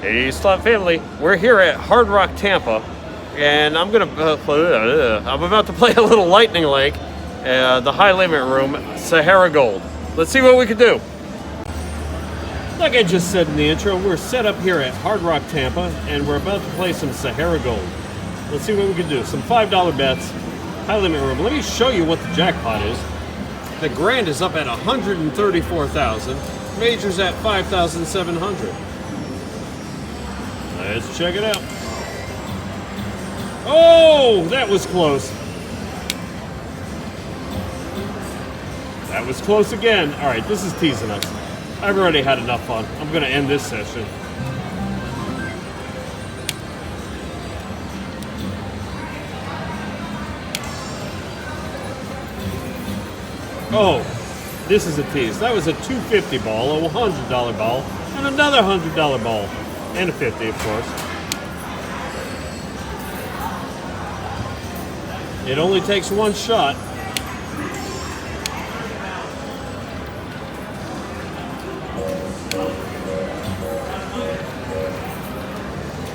Hey, slot family. We're here at Hard Rock Tampa, and I'm about to play a little lightning link, the high limit room, Sahara Gold. Let's see what we can do. Like I just said in the intro, we're set up here at Hard Rock Tampa, and we're about to play some Sahara Gold. Let's see what we can do. Some $5 bets, high limit room. Let me show you what the jackpot is. The grand is up at 134,000. Major's at 5,700. Let's check it out. Oh, that was close. That was close again. All right, this is teasing us. I've already had enough fun. I'm going to end this session. Oh, this is a tease. That was a $250 ball, a $100 ball, and another $100 ball. And a 50, of course. It only takes one shot.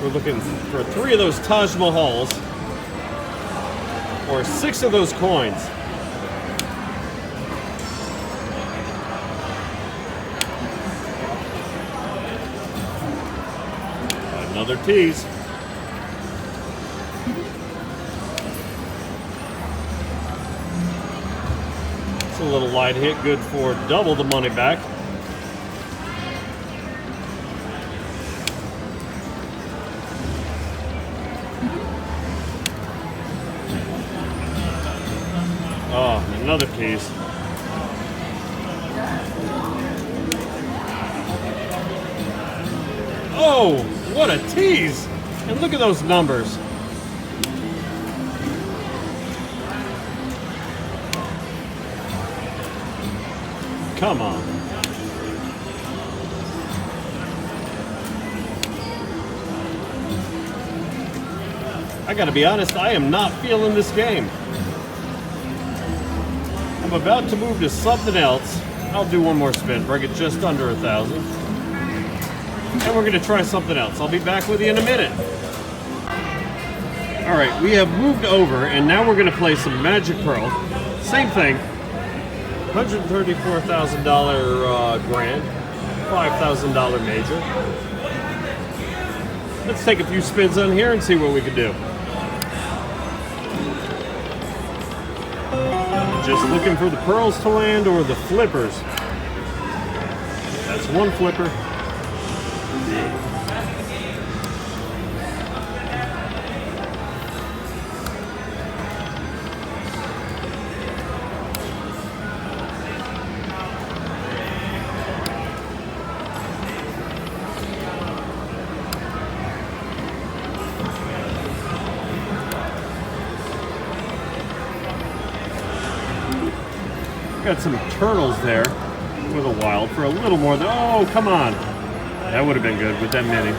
We're looking for 3 of those Taj Mahals or 6 of those coins. Another tease. It's a little light hit, good for double the money back. Oh, another tease. Oh! What a tease! And look at those numbers. Come on. I gotta be honest, I am not feeling this game. I'm about to move to something else. I'll do one more spin, bring it just under 1,000. And we're going to try something else. I'll be back with you in a minute. All right, we have moved over, and now we're going to play some Magic Pearl. Same thing. $134,000 grand, $5,000 major. Let's take a few spins on here and see what we can do. Just looking for the pearls to land or the flippers. That's one flipper. Got some turtles there with a wild for a little more than, oh, come on. That would have been good with that mini.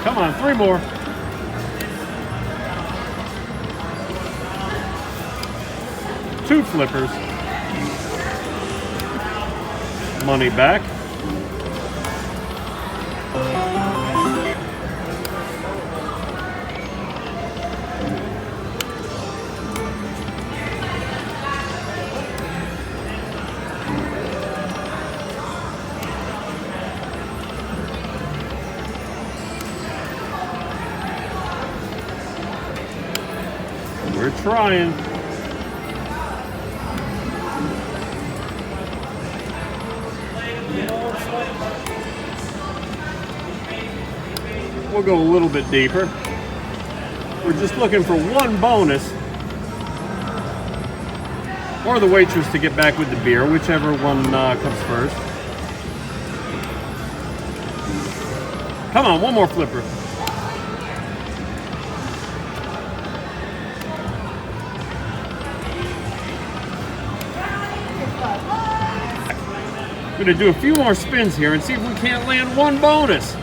Come on, 3 more. Two flippers. Money back. We're trying. We'll go a little bit deeper. We're just looking for one bonus. Or the waitress to get back with the beer, whichever one comes first. Come on, one more flipper. I'm going to do a few more spins here and see if we can't land one bonus.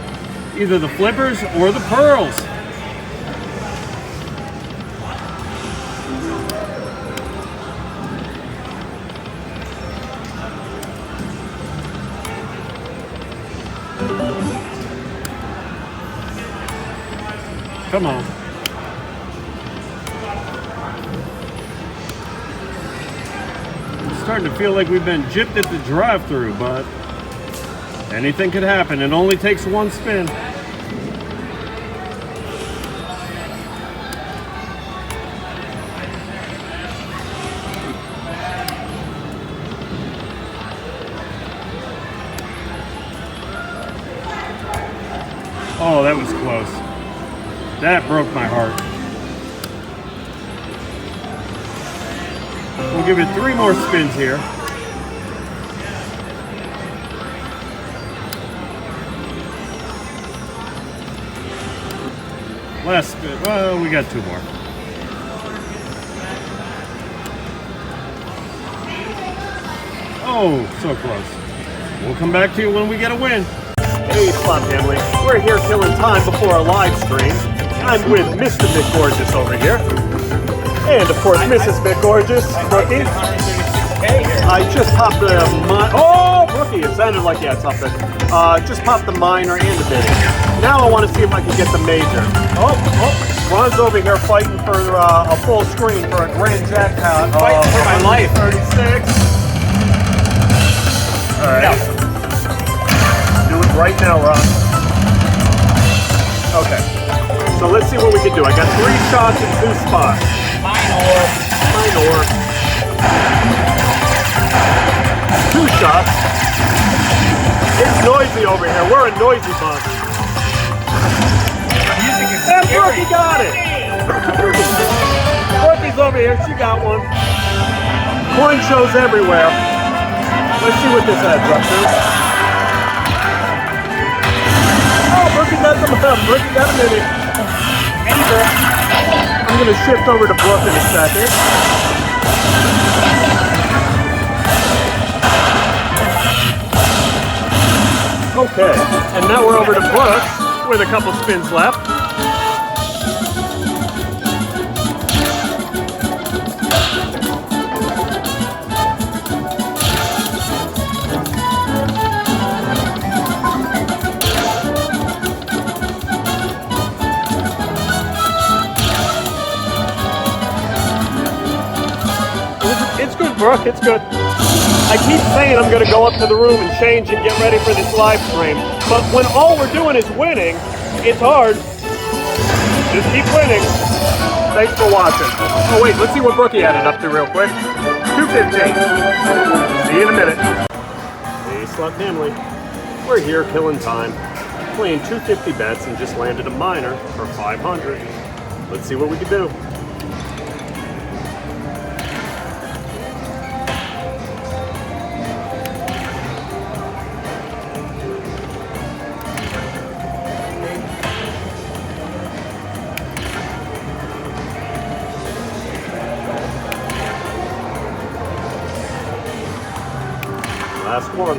Either the flippers or the pearls. Come on. It's starting to feel like we've been gypped at the drive-thru, but anything could happen. It only takes one spin. Oh, that was close. That broke my heart. We'll give it 3 more spins here. Last spin. Well, we got 2 more. Oh, so close. We'll come back to you when we get a win. Hey, Slot Family. We're here killing time before our live stream. I'm with Mr. McGorgeous over here. And, of course, Mrs. McGorgeous, Brookie. I just popped the oh, Brookie, it sounded like, yeah, it's up there. Just popped the minor and the bidding. Now I want to see if I can get the major. Oh, Ron's over here fighting for a full screen for a grand jackpot. Fighting for my life. 36. All right. No. Do it right now, Ron. Okay. So let's see what we can do. I got 3 shots and 2 spots. Minor. 2 shots. It's noisy over here. We're a noisy bunch. Music is And scary. Brookie got it. Brookie's over here. She got one. Coin shows everywhere. Let's see what this adds up to. Brookie got some Brookie got a minute. I'm going to shift over to Brooke in a second. Okay, and now we're over to Brooke with a couple spins left. It's good, Brooke, it's good. I keep saying I'm going to go up to the room and change and get ready for this live stream, but when all we're doing is winning, it's hard. Just keep winning. Thanks for watching. Oh wait, let's see what Brookie added up to real quick. 215. See you in a minute. Hey, Slot Family. We're here killing time, playing 250 bets and just landed a minor for 500. Let's see what we can do. Last one.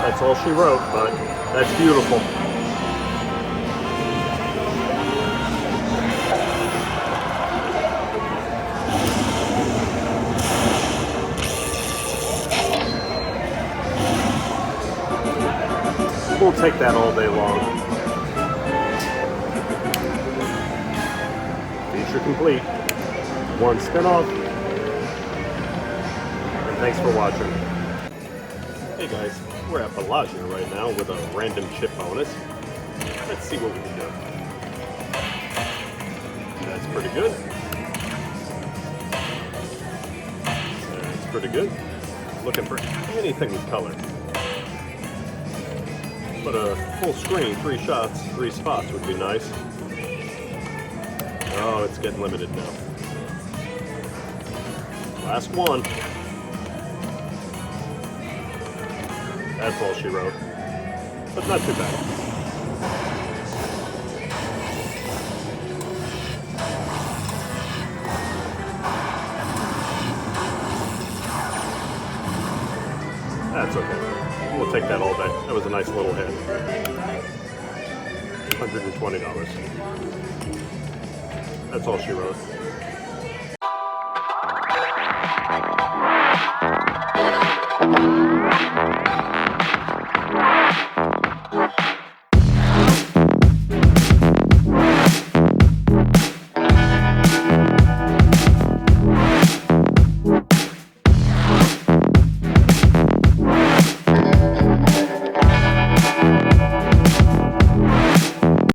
That's all she wrote, but that's beautiful. We'll take that all day long. Feature complete. 1 spin off. Thanks for watching. Hey guys, we're at Bellagio right now with a random chip bonus. Let's see what we can do. That's pretty good. That's pretty good. Looking for anything with color. But a full screen, 3 shots, 3 spots would be nice. Oh, it's getting limited now. Last one. That's all she wrote, but not too bad. That's okay. We'll take that all day. That was a nice little hit. $120. That's all she wrote.